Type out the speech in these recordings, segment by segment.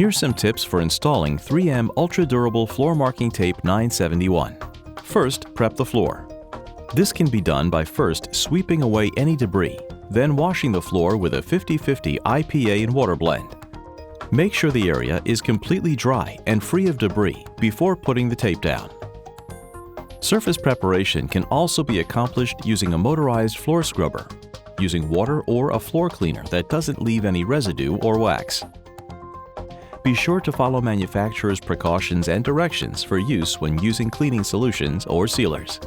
Here's some tips for installing 3M Ultra Durable Floor Marking Tape 971. First, prep the floor. This can be done by first sweeping away any debris, then washing the floor with a 50/50 IPA and water blend. Make sure the area is completely dry and free of debris before putting the tape down. Surface preparation can also be accomplished using a motorized floor scrubber, using water or a floor cleaner that doesn't leave any residue or wax. Be sure to follow manufacturer's precautions and directions for use when using cleaning solutions or sealers.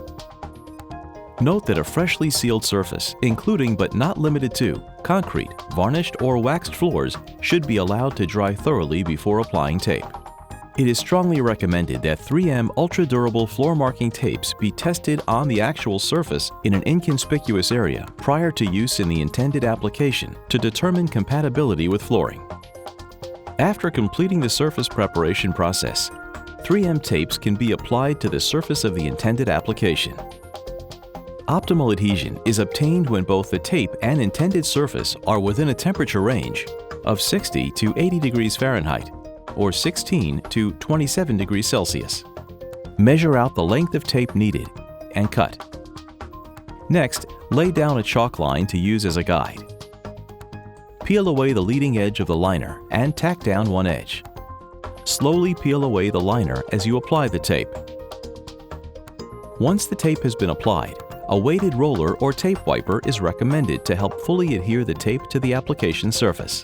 Note that a freshly sealed surface, including but not limited to concrete, varnished or waxed floors, should be allowed to dry thoroughly before applying tape. It is strongly recommended that 3M Ultra Durable Floor Marking tapes be tested on the actual surface in an inconspicuous area prior to use in the intended application to determine compatibility with flooring. After completing the surface preparation process, 3M tapes can be applied to the surface of the intended application. Optimal adhesion is obtained when both the tape and intended surface are within a temperature range of 60 to 80 degrees Fahrenheit or 16 to 27 degrees Celsius. Measure out the length of tape needed and cut. Next, lay down a chalk line to use as a guide. Peel away the leading edge of the liner and tack down one edge. Slowly peel away the liner as you apply the tape. Once the tape has been applied, a weighted roller or tape wiper is recommended to help fully adhere the tape to the application surface.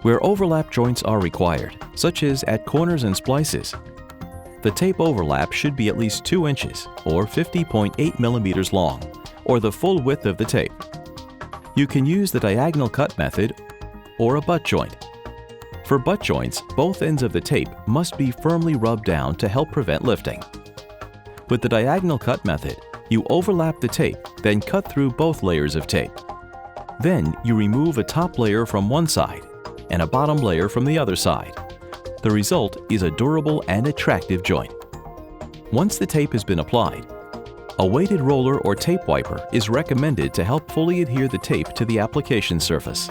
Where overlap joints are required, such as at corners and splices, the tape overlap should be at least 2 inches or 50.8 millimeters long, or the full width of the tape. You can use the diagonal cut method or a butt joint. For butt joints, both ends of the tape must be firmly rubbed down to help prevent lifting. With the diagonal cut method, you overlap the tape, then cut through both layers of tape. Then you remove a top layer from one side and a bottom layer from the other side. The result is a durable and attractive joint. Once the tape has been applied, a weighted roller or tape wiper is recommended to help fully adhere the tape to the application surface.